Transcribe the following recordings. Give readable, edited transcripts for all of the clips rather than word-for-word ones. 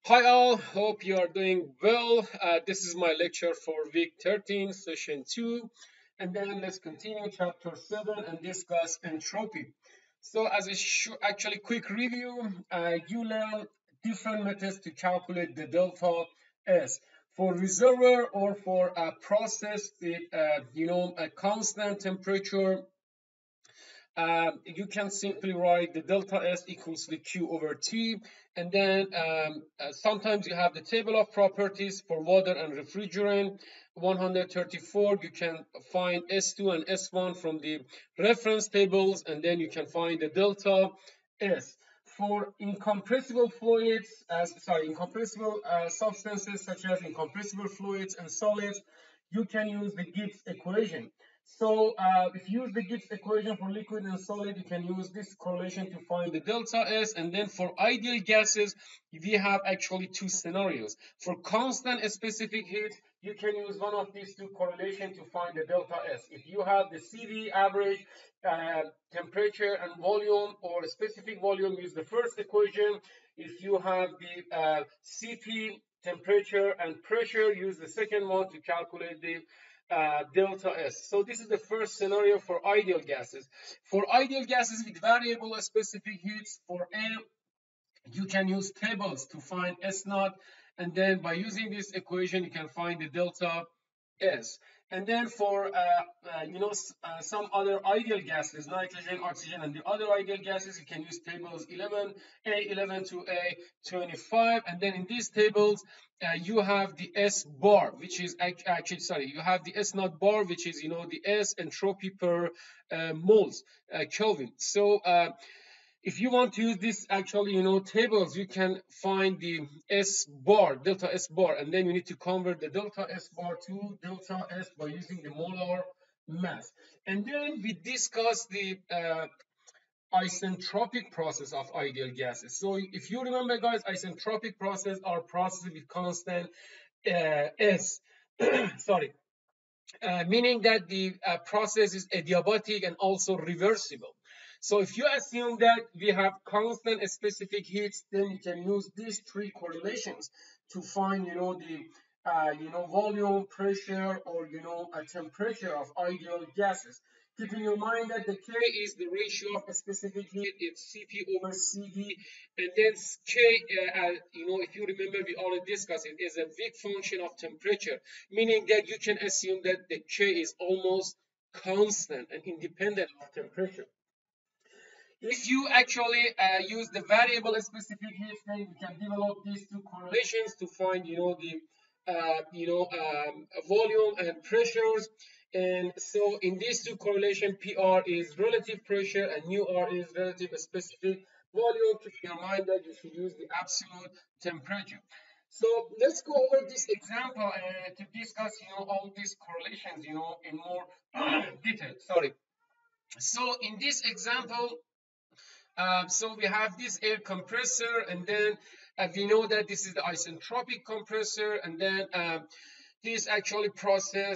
Hi all, hope you are doing well. This is my lecture for week 13, session 2. And then let's continue chapter 7 and discuss entropy. So as a actually quick review, you learn different methods to calculate the delta S. For reservoir or for a process with, a constant temperature, you can simply write the delta S equals the Q over T. And then sometimes you have the table of properties for water and refrigerant. 134, you can find S2 and S1 from the reference tables, and then you can find the delta S. For incompressible fluids, incompressible substances such as incompressible fluids and solids, you can use the Gibbs equation. So if you use the Gibbs equation for liquid and solid, you can use this correlation to find the delta S. And then for ideal gases, we have actually two scenarios. For constant specific heat, you can use one of these two correlations to find the delta S. If you have the CV average temperature and volume, or specific volume, use the first equation. If you have the CP temperature and pressure, use the second one to calculate the delta S. So this is the first scenario for ideal gases. For ideal gases with variable specific heats, for air, you can use tables to find S naught, and then by using this equation, you can find the delta S. And then for some other ideal gases, nitrogen, oxygen, and the other ideal gases, you can use tables 11, A11 to A25. And then in these tables, you have the S bar, which is you have the S naught bar, which is the S entropy per moles Kelvin. So if you want to use this tables, you can find the S bar, delta S bar, and then you need to convert the delta S bar to delta S by using the molar mass. And then we discuss the isentropic process of ideal gases. So if you remember, guys, isentropic process are processes with constant S, meaning that the process is adiabatic and also reversible. So if you assume that we have constant specific heats, then you can use these three correlations to find, the volume, pressure, or a temperature of ideal gases. Keeping in mind that the K is the ratio of a specific heat, it's Cp over Cv, and then K, if you remember, we already discussed it, is a weak function of temperature, meaning that you can assume that the K is almost constant and independent of temperature. If you actually use the variable specific heat, then you can develop these two correlations to find, volume and pressures. And so in these two correlation, PR is relative pressure and mu R is relative specific volume. Keep in mind that you should use the absolute temperature. So let's go over this example to discuss, all these correlations, in more detail. Sorry. So in this example, so we have this air compressor, and then we know that this is the isentropic compressor, and then this actually compressor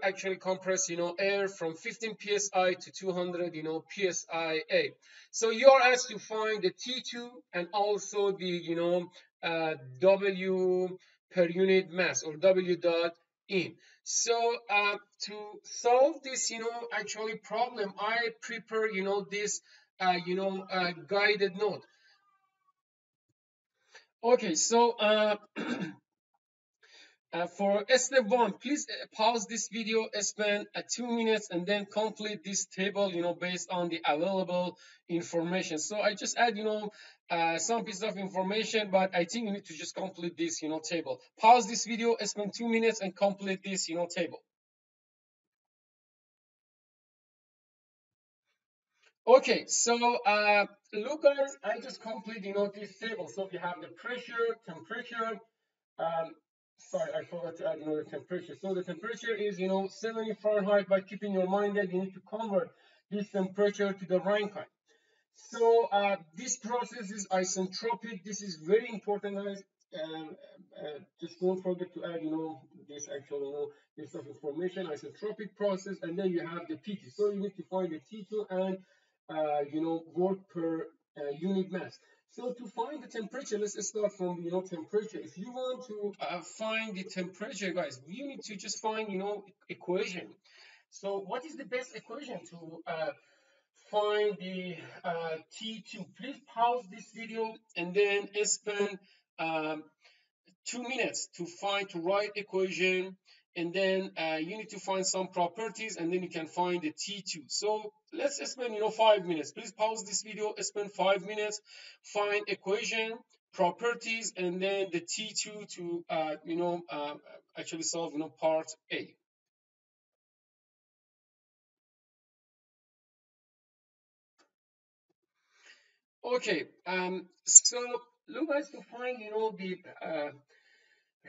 actually compress air from 15 psi to 200 psia. So you are asked to find the T2 and also the W per unit mass, or W dot in. So to solve this actually problem, I prepare this guided note. Okay, so for step 1, please pause this video, spend 2 minutes, and then complete this table, based on the available information. So I just add, some piece of information, but I think you need to just complete this, table. Pause this video, spend 2 minutes, and complete this, table. Okay, so look, guys, I just complete, this table. So we have the pressure, temperature. Sorry, I forgot to add the temperature. So the temperature is 70 Fahrenheit, but keep in your mind that you need to convert this temperature to the Rankine. So this process is isentropic. This is very important, guys. Just don't forget to add this actual this of information, isentropic process, and then you have the T2. So you need to find the T2 and work per unit mass. So to find the temperature, let's start from temperature. If you want to find the temperature, guys, you need to just find equation. So what is the best equation to find the T2? Please pause this video and then spend um, 2 minutes to write equation, and then you need to find some properties, and then you can find the T2. So let's spend 5 minutes. Please pause this video, spend 5 minutes, find equation, properties, and then the T2 to actually solve part A. Okay, so look guys, to find the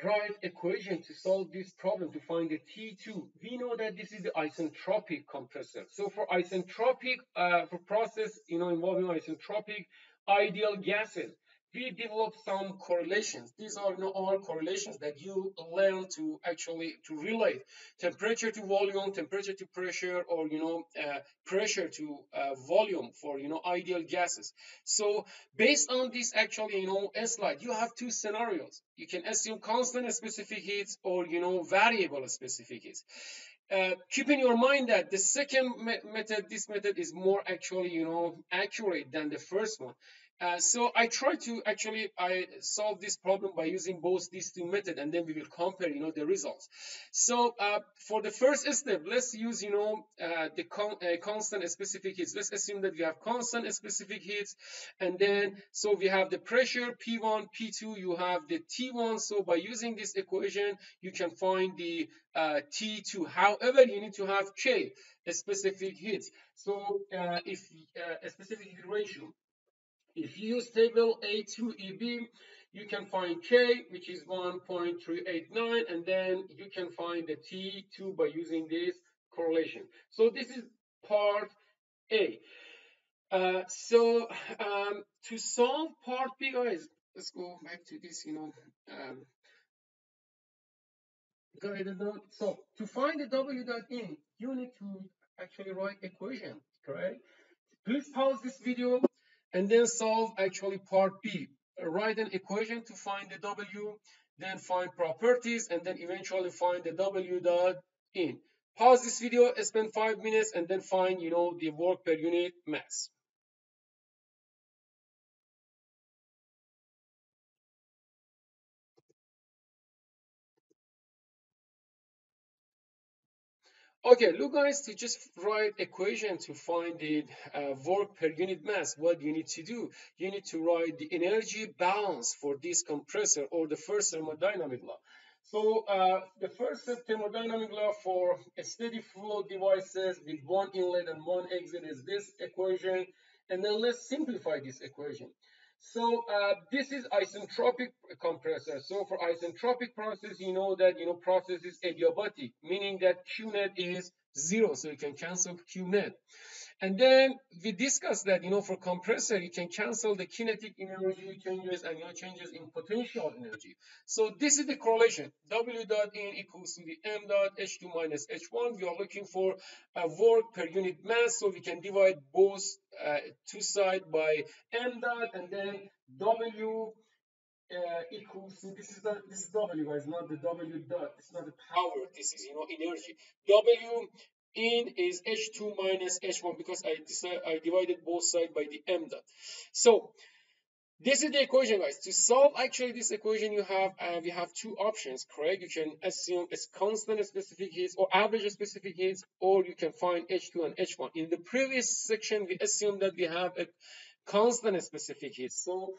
right equation to solve this problem, to find the T2. We know that this is the isentropic compressor. So for isentropic, for process involving isentropic ideal gases, we develop some correlations. These are all correlations that you learn to actually to relate temperature to volume, temperature to pressure, or pressure to volume for ideal gases. So based on this actually slide, you have two scenarios. You can assume constant specific heats or variable specific heats. Keep in your mind that the second method, this method is more actually accurate than the first one. So I try to actually I solve this problem by using both these two methods, and then we will compare the results. So for the first step, let's use the constant specific heats. Let's assume that we have constant specific heats, and then so we have the pressure P1, P2, you have the T1. So by using this equation, you can find the T2. However, you need to have K, specific heats. So if a specific heat ratio, if you use table A2EB, you can find K, which is 1.389, and then you can find the T2 by using this correlation. So this is part A. To solve part B, guys, let's go back to this, guided note. So to find the W dot in, you need to actually write equation, correct? Please pause this video and then solve actually part B. Write an equation to find the W, then find properties, and then eventually find the W dot in. Pause this video, spend 5 minutes, and then find the work per unit mass. Okay, look guys, to just write equation to find the work per unit mass, what you need to do, you need to write the energy balance for this compressor, or the first thermodynamic law. So the first thermodynamic law for a steady flow devices with one inlet and one exit is this equation, and then let's simplify this equation. So this is isentropic compressor. So for isentropic process, you know that process is adiabatic, meaning that Q net is 0, so you can cancel Q net. And then we discussed that for compressor you can cancel the kinetic energy changes and changes in potential energy. So this is the correlation. W dot in equals to the M dot H2 minus H1. We are looking for a work per unit mass, so we can divide both two sides by M dot, and then W equals to this is W, guys, not the W dot. It's not the power. This is energy. W in is H2 minus H1, because I divided both sides by the M dot. So this is the equation, guys. To solve actually this equation, we have two options, correct? You can assume it's constant specific heats or average specific heats, or you can find H2 and H1. In the previous section, we assumed that we have a constant specific heat. So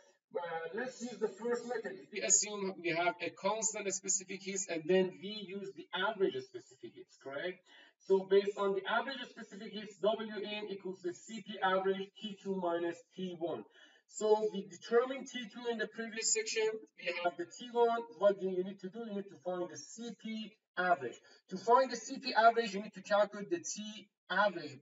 let's use the first method. We assume we have a constant specific heat, and then we use the average specific heat, correct? So based on the average specific heat, Wn equals the Cp average T2 minus T1. So we determined T2 in the previous section. We have the T1. What do you need to do? You need to find the Cp average. To find the Cp average, you need to calculate the T average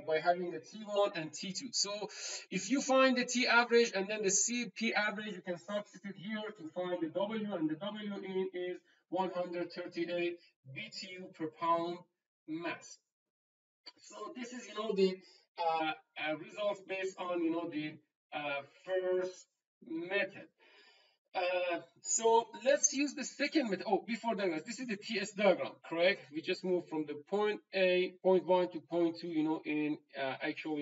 by having the T1 and T2. So if you find the T average and then the Cp average, you can substitute here to find the W, and the W in is 138 BTU per pound mass. So this is the results based on the first method. So let's use the second method. Oh, before that, guys, this is the TS diagram, correct? We just moved from the point A, point 1 to point 2, in actual,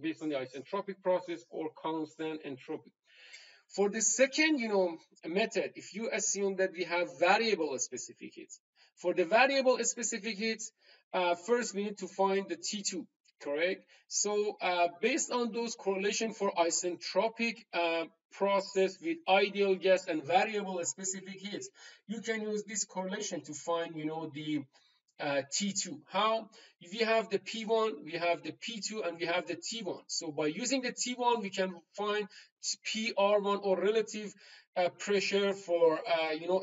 based on the isentropic process or constant entropy. For the second, method, if you assume that we have variable specific heats, for the variable specific heats, first we need to find the T2, correct? So based on those correlation for isentropic process with ideal gas and variable specific heats, you can use this correlation to find, the T2. How? We have the P1, we have the P2, and we have the T1. So by using the T1, we can find PR1 or relative pressure for,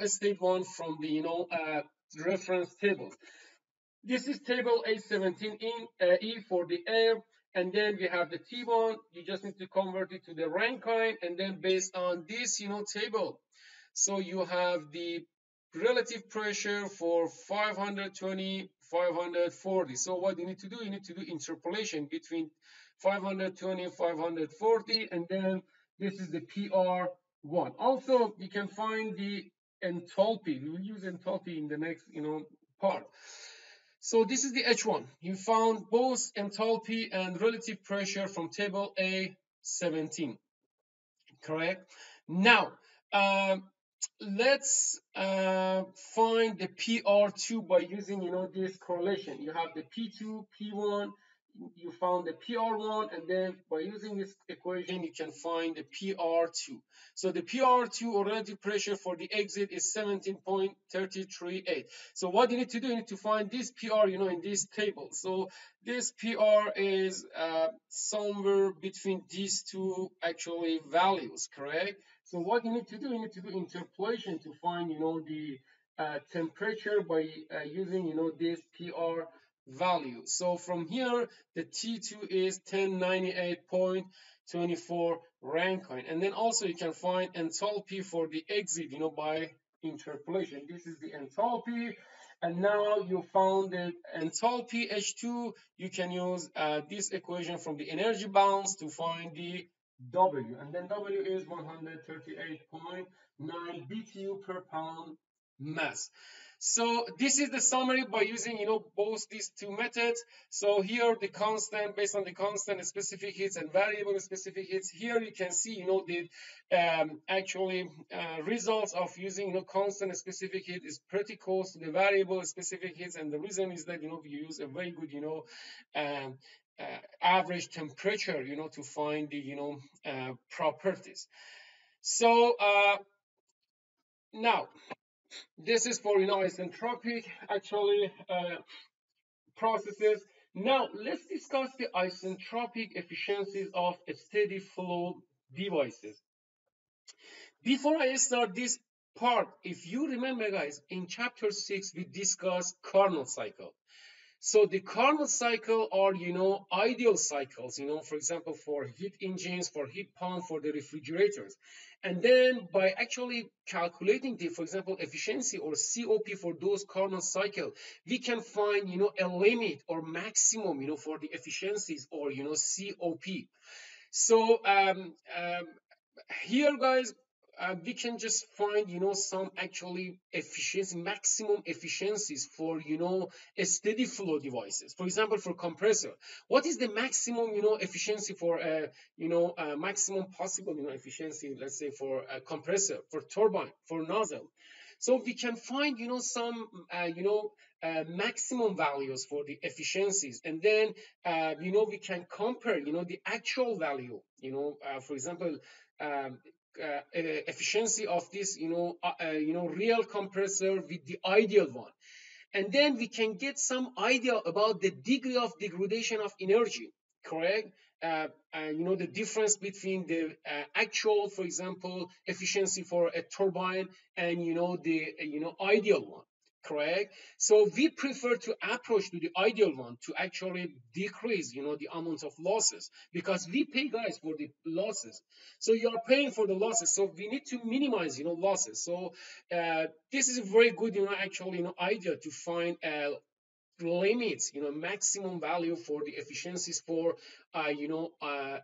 state 1 from the, reference table. This is table A17 in E for the air. And then we have the T1. You just need to convert it to the Rankine. And then based on this, table, so you have the relative pressure for 520, 540. So what you need to do, you need to do interpolation between 520 and 540, and then this is the PR1. Also, you can find the enthalpy. We will use enthalpy in the next, part. So this is the H1. You found both enthalpy and relative pressure from table A17, correct? Now, let's find the PR2 by using, this correlation. You have the P2, P1, you found the PR1, and then by using this equation, you can find the PR2. So the PR2 or relative pressure for the exit is 17.338. So what you need to do, you need to find this PR, in this table. So this PR is somewhere between these two actually values, correct? So what you need to do, you need to do interpolation to find, the temperature by using, this PR value. So from here, the T2 is 1098.24 Rankine. And then also you can find enthalpy for the exit, by interpolation. This is the enthalpy. And now you found the enthalpy H2. You can use this equation from the energy balance to find the W. And then W is 138.9 BTU per pound mass. So this is the summary by using, both these two methods. So here the constant, based on the constant specific heats and variable specific heats. Here you can see, the actually results of using, constant specific heat is pretty close to the variable specific heats. And the reason is that, we use a very good, average temperature, to find the, properties. So now, this is for, isentropic actually processes. Now let's discuss the isentropic efficiencies of steady flow devices. Before I start this part, if you remember, guys, in chapter 6 we discussed Carnot cycle. So the Carnot cycle are, ideal cycles, for example, for heat engines, for heat pump, for the refrigerators. And then by actually calculating the, for example, efficiency or COP for those Carnot cycle, we can find, a limit or maximum, for the efficiencies or, COP. So here, guys, we can just find, some actually efficiency, maximum efficiencies for, a steady flow devices. For example, for compressor, what is the maximum, efficiency for, maximum possible, efficiency, let's say for a compressor, for turbine, for nozzle. So we can find, some, maximum values for the efficiencies, and then, we can compare, the actual value, for example, efficiency of this, real compressor with the ideal one. And then we can get some idea about the degree of degradation of energy, correct? The difference between the actual, for example, efficiency for a turbine and, the, ideal one, correct? So we prefer to approach to the ideal one to actually decrease, the amount of losses, because we pay, guys, for the losses. So you are paying for the losses. So we need to minimize, losses. So this is a very good, actually, idea to find limits, maximum value for the efficiencies for,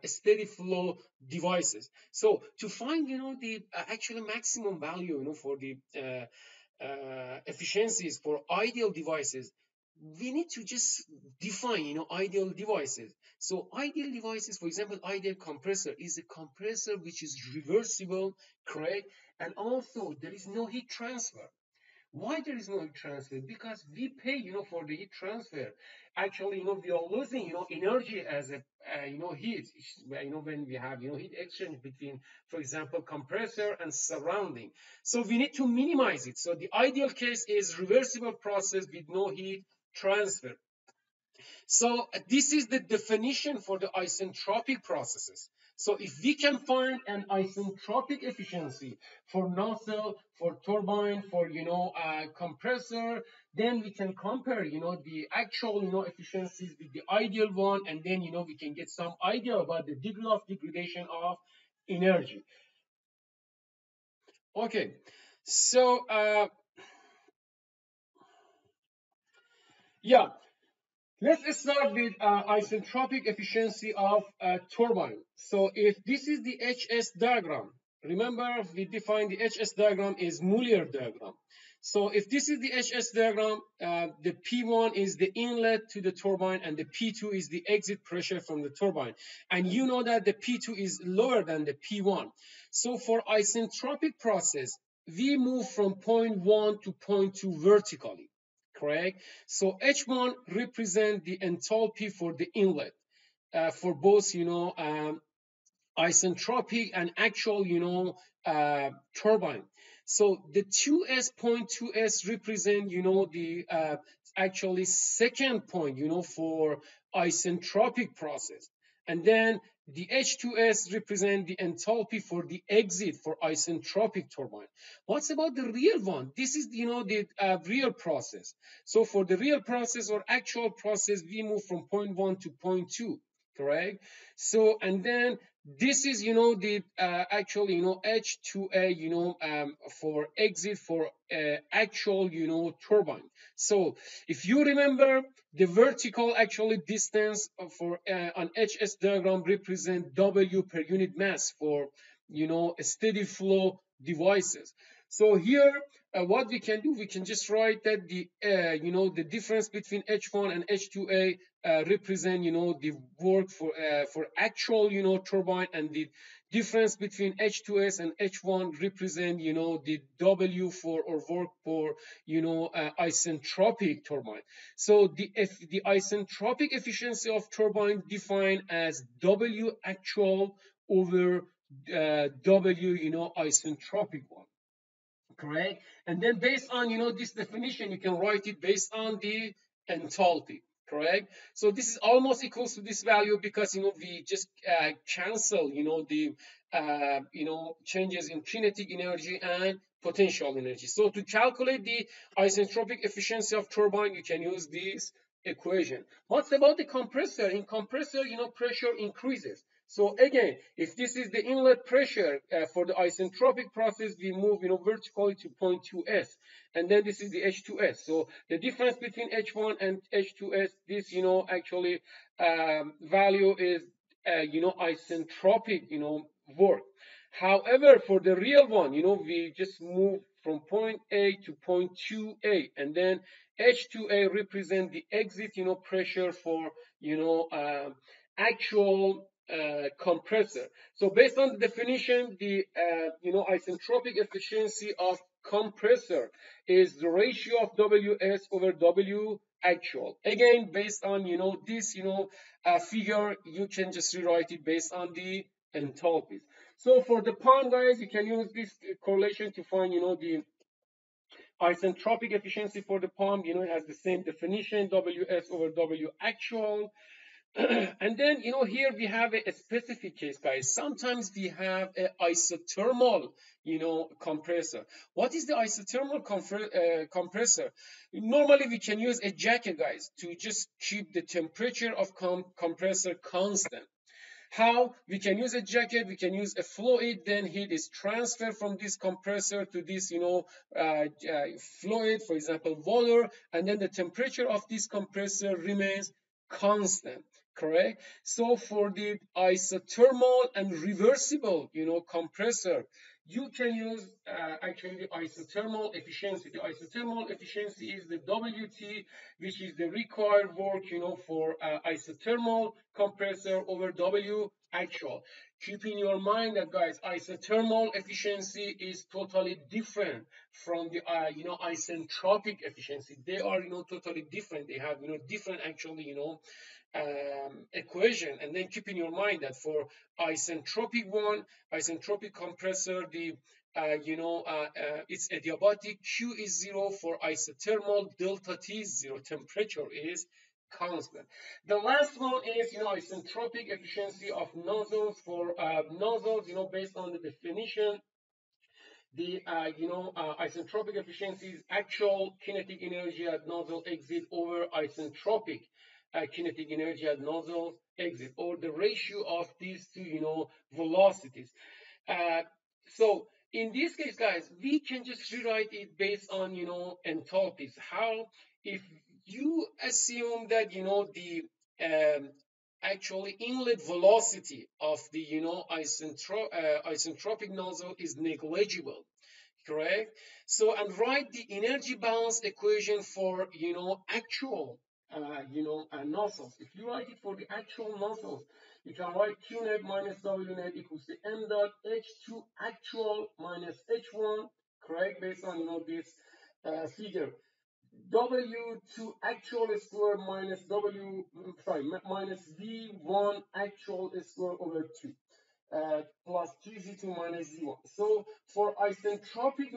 steady flow devices. So to find, the actually maximum value, for the efficiencies for ideal devices, we need to just define, ideal devices. So ideal devices, for example, ideal compressor is a compressor which is reversible, correct? And also there is no heat transfer. Why there is no heat transfer? Because we pay, for the heat transfer. Actually, we are losing, energy as a, heat. When we have, heat exchange between, for example, compressor and surrounding. So we need to minimize it. So the ideal case is reversible process with no heat transfer. So this is the definition for the isentropic processes. So if we can find an isentropic efficiency for nozzle, for turbine, for compressor, then we can compare the actual efficiencies with the ideal one, and then we can get some idea about the degree of degradation of energy. Okay, so yeah, let's start with isentropic efficiency of turbine. So if this is the HS diagram, remember we defined the HS diagram is Muller diagram. So if this is the HS diagram, the P1 is the inlet to the turbine and the P2 is the exit pressure from the turbine. And you know that the P2 is lower than the P1. So for isentropic process, we move from point 1 to point 2 vertically, correct? So H1 represent the enthalpy for the inlet for both, isentropic and actual, turbine. So the 2s point 2s represent, the actually second point, for isentropic process. And then the H2s represent the enthalpy for the exit for isentropic turbine. What's about the real one? This is, the real process. So for the real process or actual process, we move from point 1 to point 2, correct? So, and then this is, the actual, H2A, for exit for actual, turbine. So if you remember, the vertical actually distance for an HS diagram represent W per unit mass for, steady flow devices. So here, what we can do, we can just write that the, the difference between H1 and H2A represent, the work for actual, turbine, and the difference between H2S and H1 represent, the W for or work for, isentropic turbine. So the isentropic efficiency of turbine defined as W actual over W, isentropic one, correct? And then based on, this definition, you can write it based on the enthalpy, correct? So this is almost equals to this value because, we just cancel, the, changes in kinetic energy and potential energy. So to calculate the isentropic efficiency of turbine, you can use this equation. What's about the compressor? In compressor, pressure increases. So again, if this is the inlet pressure for the isentropic process, we move, vertically to point 2s, and then this is the H2s. So the difference between H1 and H2s, this, actually value is, isentropic, work. However, for the real one, we just move from point A to point 2A, and then H2A represent the exit, pressure for, actual compressor. So based on the definition, the isentropic efficiency of compressor is the ratio of WS over W actual. Again, based on this figure, you can just rewrite it based on the enthalpies. So for the pump, guys, you can use this correlation to find the isentropic efficiency for the pump. It has the same definition, WS over W actual. And then, here we have a specific case, guys. Sometimes we have an isothermal, compressor. What is the isothermal compressor? Normally, we can use a jacket, guys, to just keep the temperature of compressor constant. How we can use a jacket, we can use a fluid, then heat is transferred from this compressor to this, fluid, for example, water, and then the temperature of this compressor remains constant, correct? So for the isothermal and reversible, compressor, you can use actually the isothermal efficiency. The isothermal efficiency is the WT, which is the required work, for isothermal compressor over W actual. Keep in your mind that, guys, isothermal efficiency is totally different from the, isentropic efficiency. They are, totally different. They have, different actually, equation. And then keep in your mind that for isentropic compressor, the it's adiabatic. Q is 0. For isothermal, delta T is 0. Temperature is constant. The last one is, isentropic efficiency of nozzles. For nozzles, based on the definition, the isentropic efficiency is actual kinetic energy at nozzle exit over isentropic kinetic energy at nozzle exit, or the ratio of these two, velocities. Uh, so in this case, guys, we can just rewrite it based on, enthalpies. How? If you assume that, the um, actually inlet velocity of the, isentropic nozzle is negligible, correct? So, and write the energy balance equation for, actual, nozzles. If you write it for the actual nozzles, you can write Q net minus W net equals to M dot H2 actual minus H1, correct? Based on, this figure. W2 actual square minus minus V1 actual square over 2. Plus 3Z2 minus Z1. So for isentropic,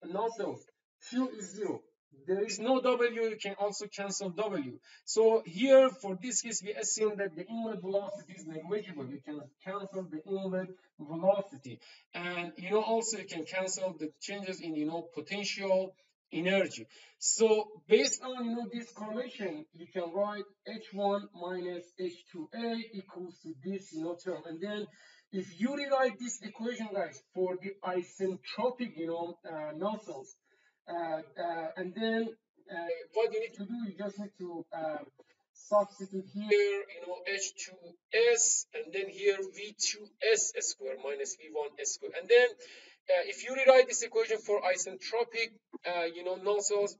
nozzles, Q is 0. There is no W, you can also cancel W. So here, for this case, we assume that the inlet velocity is negligible. You can cancel the inlet velocity. And, also you can cancel the changes in, potential energy. So based on, this correlation, you can write H1 minus H2A equals to this, term. And then if you rewrite this equation, guys, for the isentropic, nozzles, and then what you need to do, you just need to substitute here, H2S, and then here V2S square minus V1 square. And then if you rewrite this equation for isentropic, nozzles,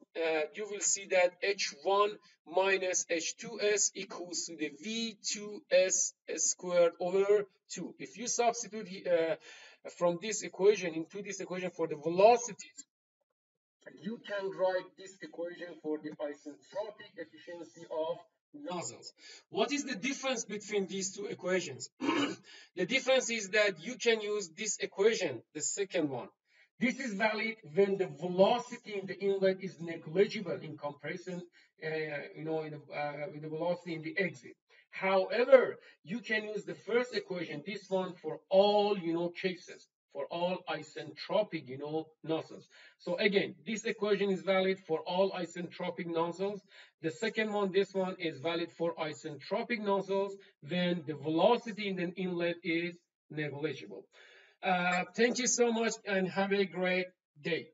you will see that H1 minus H2S equals to the V2S squared over 2. If you substitute from this equation into this equation for the velocities, you can write this equation for the isentropic efficiency of nozzles. What is the difference between these two equations? The difference is that you can use this equation, the second one. This is valid when the velocity in the inlet is negligible in comparison, with the velocity in the exit. However, you can use the first equation, this one, for all, cases, for all isentropic, nozzles. So again, this equation is valid for all isentropic nozzles. The second one, this one, is valid for isentropic nozzles when the velocity in the inlet is negligible. Thank you so much and have a great day.